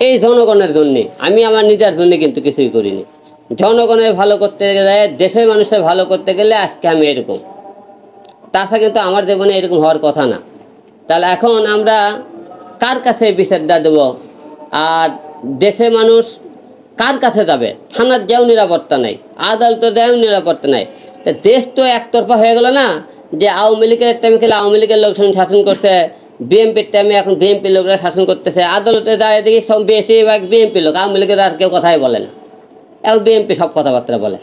এই জনগণের জন্যে, আমি আমার নিজের জন্য কিন্তু কিছুই করিনি। জনগণের ভালো করতে গেলে, দেশের মানুষের ভালো করতে গেলে আজকে আমি এরকম, তাছাড়া কিন্তু আমার জীবনে এরকম হওয়ার কথা না। তাহলে এখন আমরা কার কাছে বিচারটা দেবো? আর দেশের মানুষ কার কাছে যাবে? থানার যাও নিরাপত্তা নাই, আদালতে যাও নিরাপত্তা নাই। তা দেশ তো একতরফা হয়ে গেল না, যে আওয়ামী লীগের টাইমে খেলে আওয়ামী লীগের লোকজন শাসন করছে, বিএনপির টাইমে এখন বিএনপির লোকরা শাসন করতেছে। আদালতে দাঁড়িয়ে দেখি সব বেশিরভাগ বিএনপি লোক, আওয়ামী লীগের আর কেউ কথাই বলে না, এখন বিএনপি সব কথাবার্তা বলে।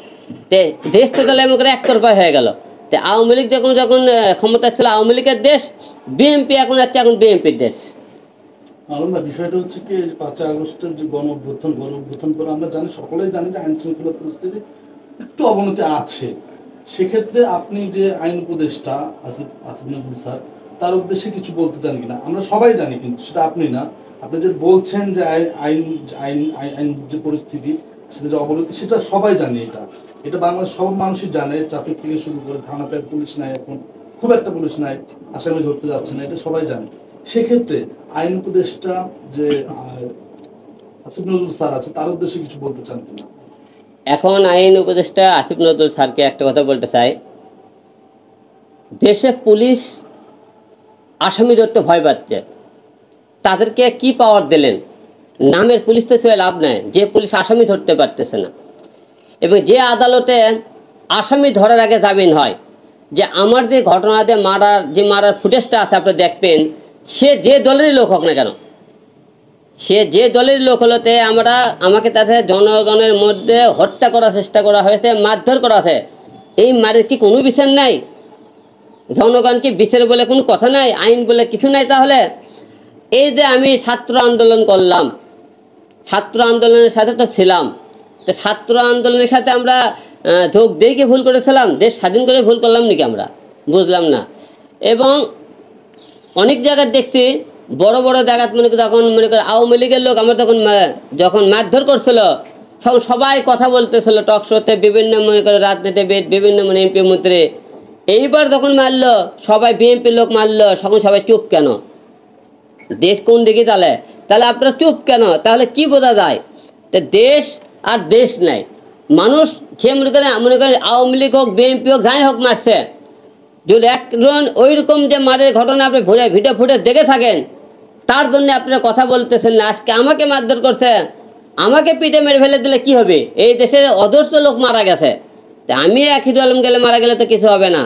তে দেশ তো তাহলে এমন করে একতরফা হয়ে গেল। তো আওয়ামী লীগ যখন যখন ক্ষমতা ছিল আওয়ামী লীগের দেশ, বিএনপি এখন যাচ্ছে এখন বিএনপির দেশ। বিষয়টা হচ্ছে কি, 5 আগস্টের যে গণ অভ্যুত্থান করে আমরা জানি, সকলেই জানি যে আইন শৃঙ্খলা পরিস্থিতি একটু অবনতি আছে। সেক্ষেত্রে আপনি যে আইন উপদেষ্টা আসিফ নজরুল স্যার, তার উদ্দেশ্যে কিছু বলতে চান কিনা? আমরা সবাই জানি, কিন্তু সেটা আপনি না, আপনি যে বলছেন যে আইন আইন আইন যে পরিস্থিতি, সেটা যে অবনতি, সেটা সবাই জানে। এটা বাংলাদেশ সব মানুষই জানে। ট্রাফিক থেকে শুরু করে থানাতে পুলিশ নাই, এখন খুব একটা পুলিশ নাই, আসামি ধরতে যাচ্ছে না, এটা সবাই জানে। সেক্ষেত্রে আইন উপদেষ্টা যে আসিফ নজরুল স্যার আছে, তার উদ্দেশ্যে কিছু বলতে চান কিনা? এখন আইন উপদেষ্টা আসিফ নজরুল স্যারকে একটা কথা বলতে চাই, দেশে পুলিশ আসামি ধরতে ভয় পাচ্ছে, তাদেরকে কি পাওয়ার দিলেন? নামের পুলিশ তো ছেড়ে লাভ নাই, যে পুলিশ আসামি ধরতে পারতেছে না। এবং যে আদালতে আসামি ধরার আগে জামিন হয়, যে আমার যে ঘটনাতে মারার ফুটেজটা আছে আপনি দেখবেন, সে যে দলেরই লোক হোক না কেন, সে যে দলের লোক হলোতে আমাকে তাদের জনগণের মধ্যে হত্যা করার চেষ্টা করা হয়েছে, মারধর করা হয়েছে, এই মারের কি কোনো বিচার নাই? জনগণকে বিচার বলে কোনো কথা নাই, আইন বলে কিছু নাই? তাহলে এই যে আমি ছাত্র আন্দোলন করলাম, ছাত্র আন্দোলনের সাথে তো ছিলাম, তো ছাত্র আন্দোলনের সাথে আমরা যোগ দিয়ে কি ভুল করেছিলাম? দেশ স্বাধীন করে ভুল করলাম নাকি আমরা? বুঝলাম না। এবং অনেক জায়গায় দেখছি, বড় বড় জায়গায় তখন মনে করে আওয়ামী লীগের লোক আমরা যখন মারধর করছিল, তখন সবাই কথা বলতেছিল টক শোতে, বিভিন্ন মনে করে রাজনীতিবিদ, বিভিন্ন এমপি মন্ত্রী। এইবার যখন মারলো, সবাই বিএনপির লোক মারলো, তখন সবাই চুপ কেন? দেশ কোন দিকে তাহলে? তাহলে আপনারা চুপ কেন? তাহলে কি বোঝা যায়? তো দেশ আর দেশ নাই। মানুষ যে মনে করেন আওয়ামী লীগ হোক, বিএনপি হোক, যাই হোক মারছে, যদি একজন ওই রকম যে মারের ঘটনা আপনি ভিডিও ফুটেজ দেখে থাকেন, তার জন্য আপনারা কথা বলতেছেন না। আজকে আমাকে মারধর করছে, আমাকে পিঠে মেরে ফেলে দিলে কি হবে? এই দেশের অজস্র লোক মারা গেছে, তা আমি একহিদুল আলম গেলে মারা গেলে তো কিছু হবে না।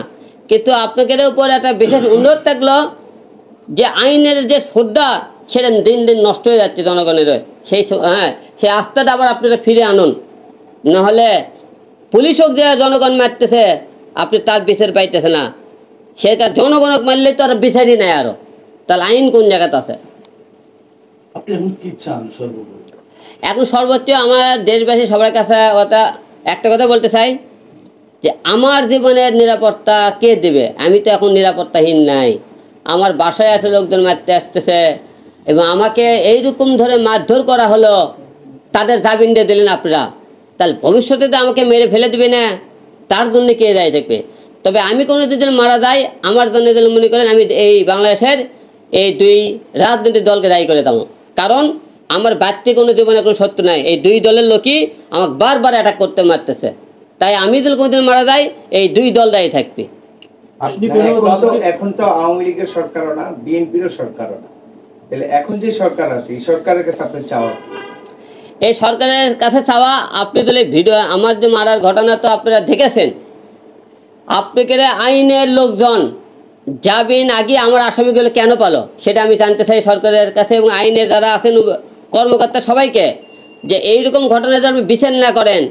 কিন্তু আপনাদের উপর একটা বিশেষ অনুরোধ থাকলো, যে আইনের যে শ্রদ্ধা, সেটা দিন দিন নষ্ট হয়ে যাচ্ছে জনগণের। সেই আস্থাটা আবার আপনারা ফিরে আনুন, নাহলে পুলিশ হোক যে জনগণ মারতেছে, আপনি তার বিচার পাইতেছে না, সেটা জনগণক মারলে তো আর বিচারই নাই আরো, তাহলে আইন কোন জায়গাতে আছে? আপনি এখন কি চান সর্বোপরি? এখন সর্বোচ্চ আমার দেশবাসী সবার কাছে একটা কথা বলতে চাই, যে আমার জীবনের নিরাপত্তা কে দেবে? আমি তো এখন নিরাপত্তাহীন নাই। আমার বাসায় আসে লোকজন মারতে আসতেছে, এবং আমাকে এইরকম ধরে মারধর করা হলো, তাদের জামিন দিয়ে দিলেন আপনারা, তাহলে ভবিষ্যতে তো আমাকে মেরে ফেলে দেবে না, তার জন্য কে দায়ী থাকবে? তবে আমি কোনো দিন মারা যাই, আমার জন্য মনে করেন আমি এই বাংলাদেশের এই 2 রাজনৈতিক দলকে দায়ী করে দেবো। কারণ আমার বাড়তি কোনো জীবনে কোনো সত্য নাই, এই 2 দলের লোকই আমাকে বারবার অ্যাটাক করতে মারতেছে। তাই আমি যদি কোনোদিন মারা যাই, এই 2 দল দায়ী থাকবে। আপনি এখন তো আওয়ামী লীগের সরকারও না, বিএনপিরও সরকারও না, তাহলে এখন যে সরকার আছে, এই সরকারের কাছে আপনার চাওয়া? এই সরকারের কাছে চাওয়া, আপনি তাহলে ভিডিও আমার যে মারার ঘটনা তো আপনারা দেখেছেন, আপনাকে আইনের লোকজন জামিন আগে আমার আসামিগুলো কেন পালো, সেটা আমি জানতে চাই সরকারের কাছে, এবং আইনে যারা আছেন কর্মকর্তা সবাইকে, যে এইরকম ঘটনা যদি আপনি বিচার না করেন,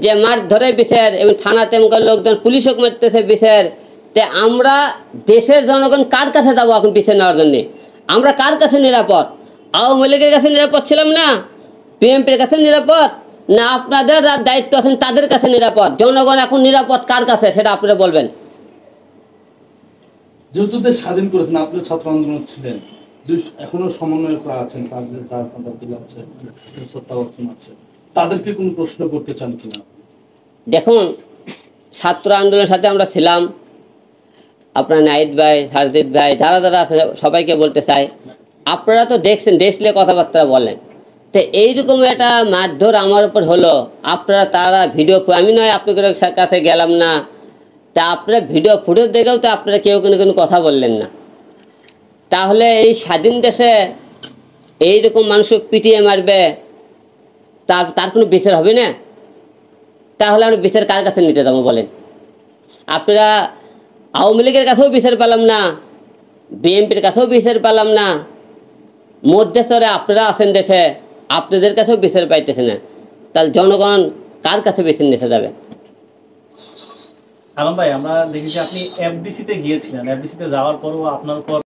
যে মারধরের বিচার, এবং থানাতে লোকজন পুলিশও মারতেছে বিচার, তে আমরা দেশের জনগণ কার কাছে যাবো এখন বিচার নেওয়ার জন্যে? আমরা কার কাছে নিরাপদ? আওয়ামী লীগের কাছে নিরাপদ ছিলাম না? বিএনপির কাছে নিরাপদ না? আপনাদের দায়িত্ব আছেন তাদের কাছে নিরাপদ? জনগণ এখন নিরাপদ কার কাছে, সেটা আপনারা বলবেন। যেহেতু দেশ স্বাধীন করেছেন, আপনি ছাত্র আন্দোলন ছিলেন, এখনো সমন্বয়করা আছেন, আছে, তাদেরকে কোনো প্রশ্ন করতে চান কিনা? দেখুন, ছাত্র আন্দোলনের সাথে আমরা ছিলাম, আপনার নাহিদ ভাই, সারজিৎ ভাই, যারা যারা আছে সবাইকে বলতে চাই, আপনারা তো দেখছেন, দেশ নিয়ে কথাবার্তা বলেন, তো তো এইরকম একটা মারধর আমার উপর হলো, আপনারা তারা ভিডিও, আমি নয় আপনাদের কাছে গেলাম না, তা আপনারা ভিডিও ফুটেজ দেখেও তো আপনারা কেউ কোনো কথা বললেন না। তাহলে এই স্বাধীন দেশে এইরকম মানুষকে পিটিয়ে মারবে, তার কোনো বিচার হবে না? তাহলে আমরা বিচার কার কাছে নিতে যাবো বলেন? আপনারা আওয়ামী লীগের কাছেও বিচার পেলাম না, বিএনপির কাছেও বিচার পেলাম না, মধ্যস্থরে আপনারা আছেন দেশে, আপনাদের কাছেও বিচার পাইতেছে না, তাহলে জনগণ কার কাছে বিচার নিতে যাবে? আলম ভাই, আমরা দেখেছি আপনি এফডিসিতে গিয়েছিলেন, এফডিসিতে যাওয়ার পরও আপনার উপর